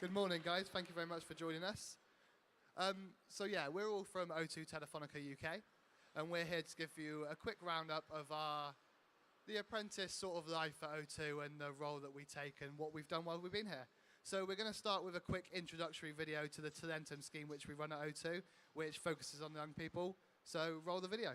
Good morning, guys. Thank you very much for joining us. So yeah, we're all from O2 Telefonica UK, and we're here to give you a quick roundup of the apprentice sort of life at O2 and the role that we take and what we've done while we've been here. So we're going to start with a quick introductory video to the Talentum scheme which we run at O2, which focuses on young people. So roll the video.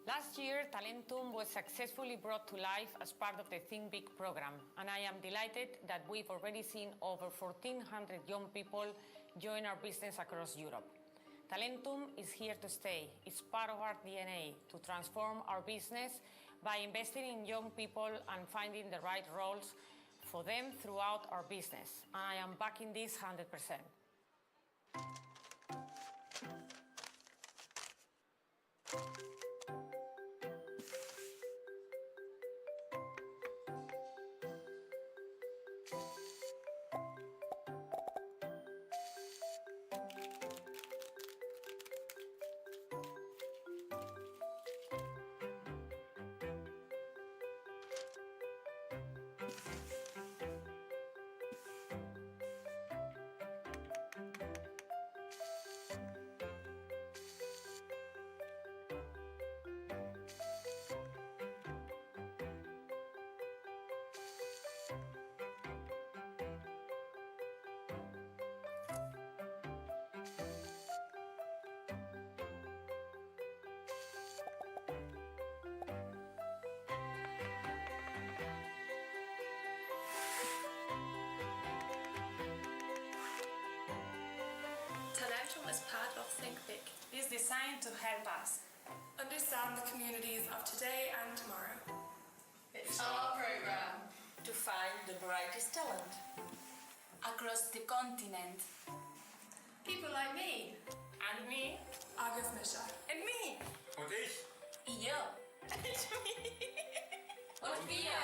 Last year, Talentum was successfully brought to life as part of the Think Big program, and I am delighted that we've already seen over 1,400 young people join our business across Europe. Talentum is here to stay. It's part of our DNA to transform our business by investing in young people and finding the right roles for them throughout our business. And I am backing this 100%. Telefonica is part of Think Big. It is designed to help us understand the communities of today and tomorrow. It's our program to find the brightest talent across the continent. People like me. And me. Agnes. And me. Und ich. Y yo. And me. Und wir.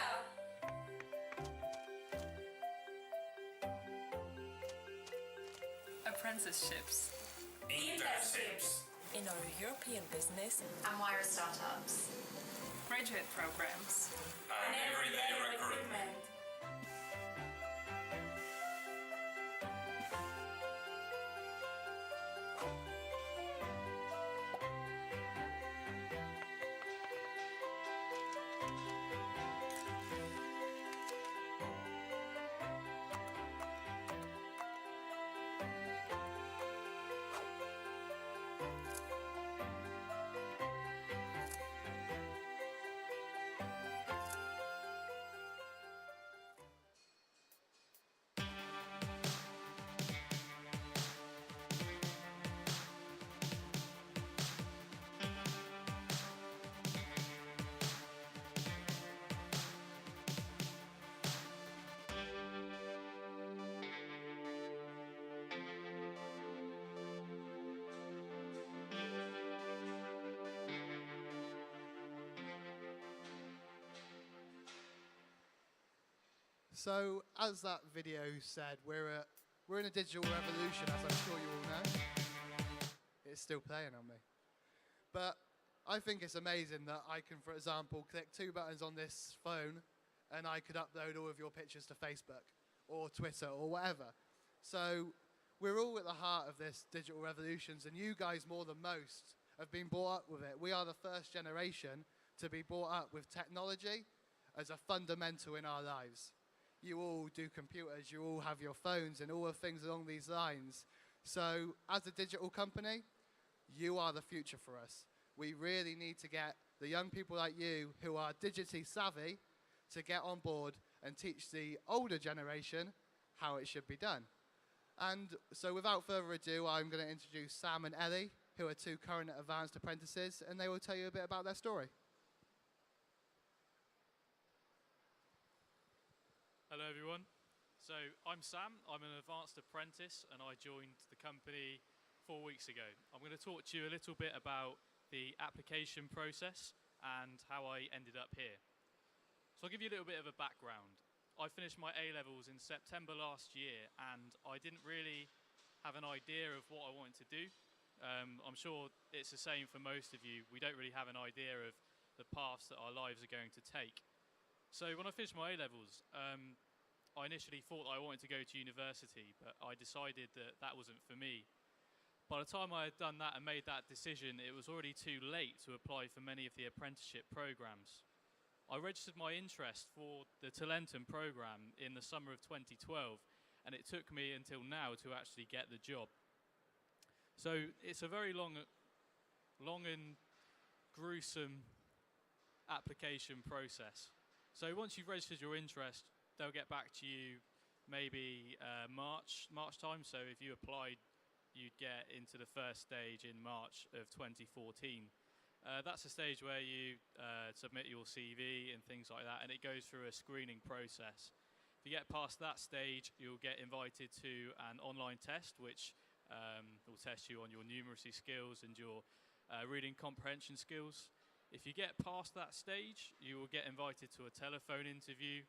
Apprenticeships, Internships. In our European business And Wire startups. graduate programs, And everyday recruitment. So, as that video said, we're in a digital revolution, as I'm sure you all know. It's still playing on me. But I think it's amazing that I can, for example, click 2 buttons on this phone and I could upload all of your pictures to Facebook or Twitter or whatever. So we're all at the heart of this digital revolutions, and you guys more than most have been brought up with it. We are the first generation to be brought up with technology as a fundamental in our lives. you all do computers, you all have your phones and all the things along these lines. So as a digital company, you are the future for us. We really need to get the young people like you who are digitally savvy to get on board and teach the older generation how it should be done. And so without further ado, I'm going to introduce Sam and Ellie, who are two current advanced apprentices, and they will tell you a bit about their story. Hello everyone. So I'm Sam, I'm an advanced apprentice and I joined the company 4 weeks ago. I'm going to talk to you a little bit about the application process and how I ended up here. So I'll give you a little bit of a background. I finished my A-levels in September last year and I didn't really have an idea of what I wanted to do. I'm sure it's the same for most of you. We don't really have an idea of the paths that our lives are going to take. So when I finished my A-levels, I initially thought I wanted to go to university, but I decided that that wasn't for me. By the time I had done that and made that decision, it was already too late to apply for many of the apprenticeship programs. I registered my interest for the Talentum program in the summer of 2012, and it took me until now to actually get the job. So it's a very long and gruesome application process. So once you've registered your interest, they'll get back to you maybe March time. So if you applied, you'd get into the first stage in March of 2014. That's a stage where you submit your CV and things like that, and it goes through a screening process. If you get past that stage, you'll get invited to an online test, which will test you on your numeracy skills and your reading comprehension skills. If you get past that stage, you will get invited to a telephone interview,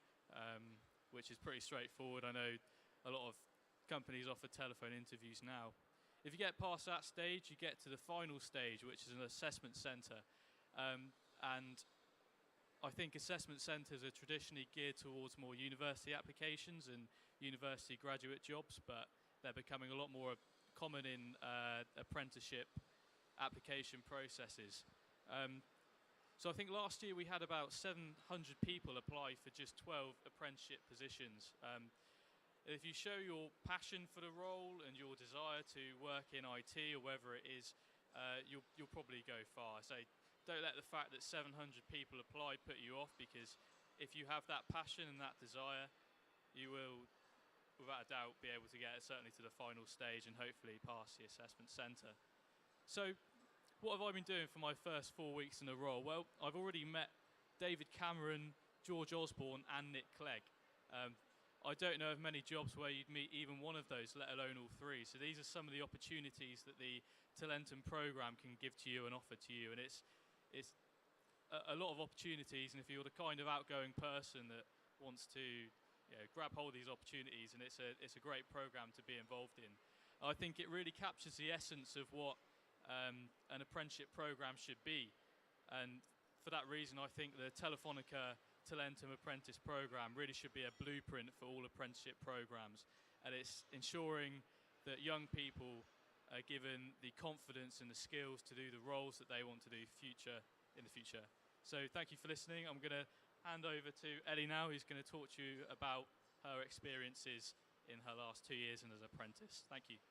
which is pretty straightforward. I know a lot of companies offer telephone interviews now. If you get past that stage, you get to the final stage, which is an assessment centre. And I think assessment centres are traditionally geared towards more university applications and university graduate jobs, but they're becoming a lot more common in apprenticeship application processes. So I think last year we had about 700 people apply for just 12 apprenticeship positions. If you show your passion for the role and your desire to work in IT or wherever it is, you'll probably go far. So don't let the fact that 700 people apply put you off, because if you have that passion and that desire, you will, without a doubt, be able to get certainly to the final stage and hopefully pass the assessment centre. So what have I been doing for my first 4 weeks in a role? Well, I've already met David Cameron, George Osborne and Nick Clegg. I don't know of many jobs where you'd meet even one of those, let alone all three. So these are some of the opportunities that the Talentum program can give to you and offer to you. And it's a lot of opportunities, and if you're the kind of outgoing person that wants to grab hold of these opportunities, and it's a great program to be involved in. I think it really captures the essence of what an apprenticeship program should be, and for that reason I think the Telefonica Talentum Apprentice program really should be a blueprint for all apprenticeship programs, and it's ensuring that young people are given the confidence and the skills to do the roles that they want to do in the future. So thank you for listening. I'm going to hand over to Ellie now, who's going to talk to you about her experiences in her last 2 years and as an apprentice. Thank you.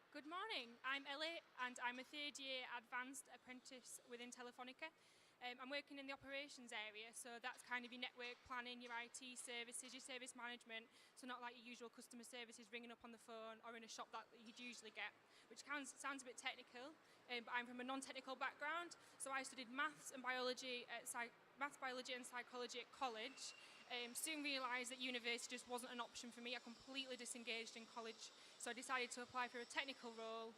Good morning, I'm Ellie and I'm a third year advanced apprentice within Telefonica. I'm working in the operations area, so that's kind of your network planning, your IT services, your service management, so not like your usual customer services ringing up on the phone or in a shop that you'd usually get, which sounds a bit technical, but I'm from a non-technical background, so I studied maths, biology and psychology at college. Soon realised that university just wasn't an option for me. I completely disengaged in college, so I decided to apply for a technical role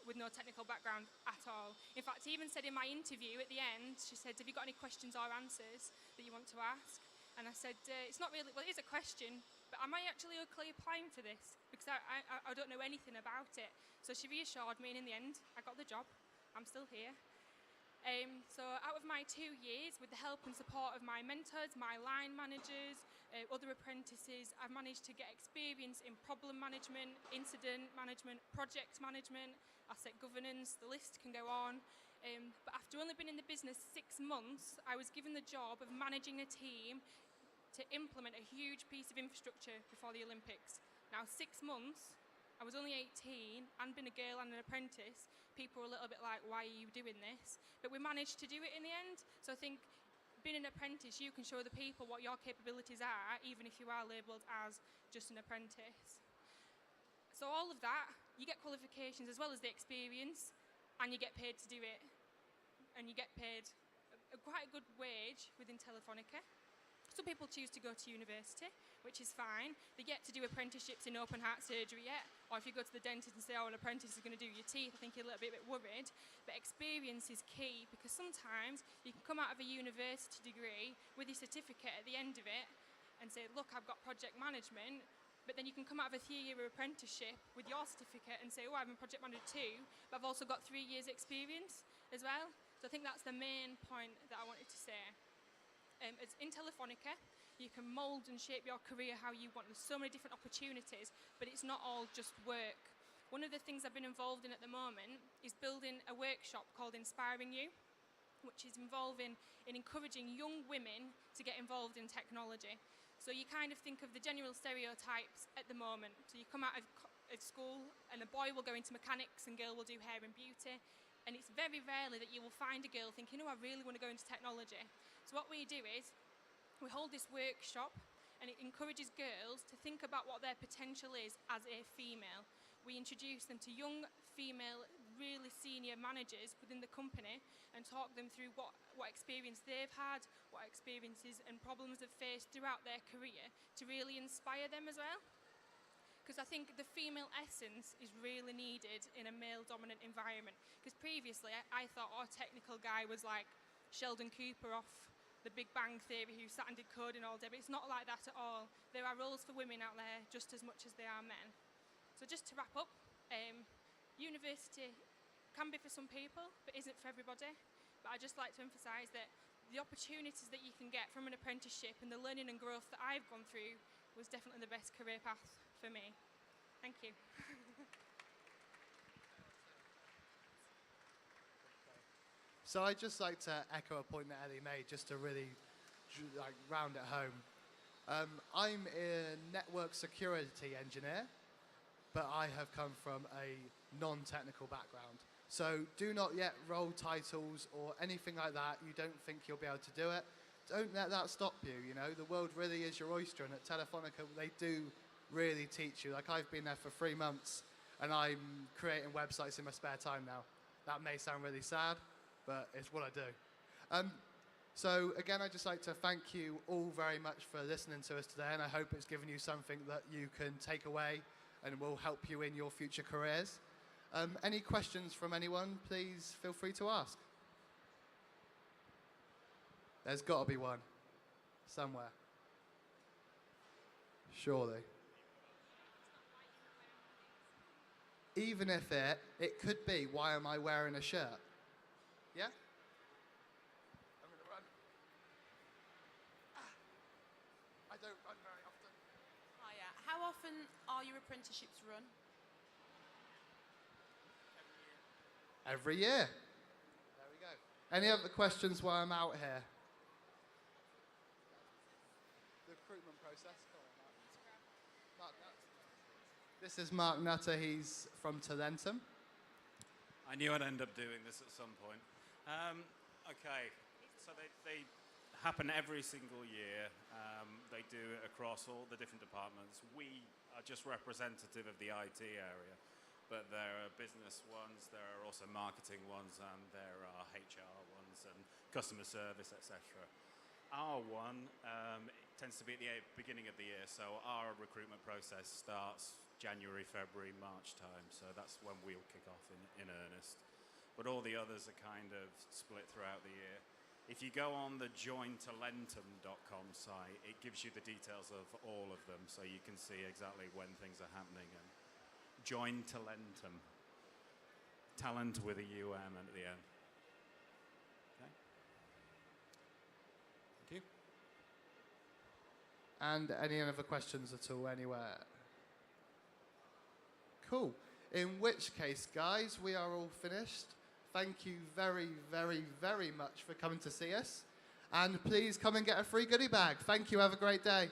with no technical background at all. In fact, I even said in my interview at the end, she said, have you got any questions or answers that you want to ask? And I said, it's not really, well, it is a question, but am I actually okay applying for this? Because I don't know anything about it. So she reassured me, and in the end, I got the job. I'm still here. So out of my 2 years, with the help and support of my mentors, my line managers, other apprentices, I've managed to get experience in problem management, incident management, project management, asset governance, the list can go on. But after only being in the business 6 months, I was given the job of managing a team to implement a huge piece of infrastructure before the Olympics. Now, 6 months, I was only 18, and being a girl and an apprentice, people were a little bit like, why are you doing this? But we managed to do it in the end. So I think being an apprentice, you can show the people what your capabilities are, even if you are labelled as just an apprentice. So all of that, you get qualifications as well as the experience, and you get paid to do it. And you get paid quite a good wage within Telefonica. Some people choose to go to university, which is fine. They get to do apprenticeships in open heart surgery yet, or if you go to the dentist and say, oh, an apprentice is going to do your teeth, I think you're a little bit worried. But experience is key, because sometimes you can come out of a university degree with your certificate at the end of it and say, look, I've got project management, but then you can come out of a 3-year apprenticeship with your certificate and say, oh, I'm a project manager too, but I've also got 3 years experience as well. So I think that's the main point that I wanted to say. As in Telefonica, you can mould and shape your career how you want. There's so many different opportunities, but it's not all just work. One of the things I've been involved in at the moment is building a workshop called Inspiring You, which is involving in encouraging young women to get involved in technology. So you kind of think of the general stereotypes at the moment. So you come out of school and a boy will go into mechanics and girl will do hair and beauty. And it's very rarely that you will find a girl thinking, oh, I really want to go into technology. So what we do is we hold this workshop, and it encourages girls to think about what their potential is as a female. We introduce them to young female, really senior managers within the company and talk them through what experience they've had, what experiences and problems they've faced throughout their career to really inspire them as well. Because I think the female essence is really needed in a male-dominant environment. Because previously, I thought our technical guy was like Sheldon Cooper off The Big Bang Theory, who sat and did coding all day, but it's not like that at all. There are roles for women out there just as much as there are men. So just to wrap up, university can be for some people, but isn't for everybody. But I'd just like to emphasise that the opportunities that you can get from an apprenticeship and the learning and growth that I've gone through was definitely the best career path for me. Thank you. So I'd just like to echo a point that Ellie made, just to really round it home. I'm a network security engineer, but I have come from a non-technical background. So do not yet roll titles or anything like that. You don't think you'll be able to do it. Don't let that stop you, you know. The world really is your oyster, and at Telefonica, they do really teach you. Like, I've been there for 3 months, and I'm creating websites in my spare time now. That may sound really sad, but it's what I do. So again, I'd just like to thank you all very much for listening to us today, and I hope it's given you something that you can take away and will help you in your future careers. Any questions from anyone, please feel free to ask. There's got to be one somewhere. Surely. Even if it could be, why am I wearing a shirt? Yeah? I'm going to run. I don't run very often. Hiya. How often are your apprenticeships run? Every year. There we go. Any other questions while I'm out here? The recruitment process. Go on, Mark Nutter. This is Mark Nutter. He's from Talentum. I knew I'd end up doing this at some point. Okay, so they happen every single year. They do it across all the different departments. We are just representative of the IT area, but there are business ones, there are also marketing ones, and there are HR ones and customer service, etc. Our one tends to be at the beginning of the year, so our recruitment process starts January, February, March time, so that's when we'll kick off in earnest. But all the others are kind of split throughout the year. If you go on the jointalentum.com site, it gives you the details of all of them, so you can see exactly when things are happening. And Join Talentum. Talent with a UM at the end. Okay. Thank you. And any other questions at all, anywhere? Cool. In which case, guys, we are all finished. thank you very, very, very much for coming to see us. And please come and get a free goodie bag. Thank you. Have a great day.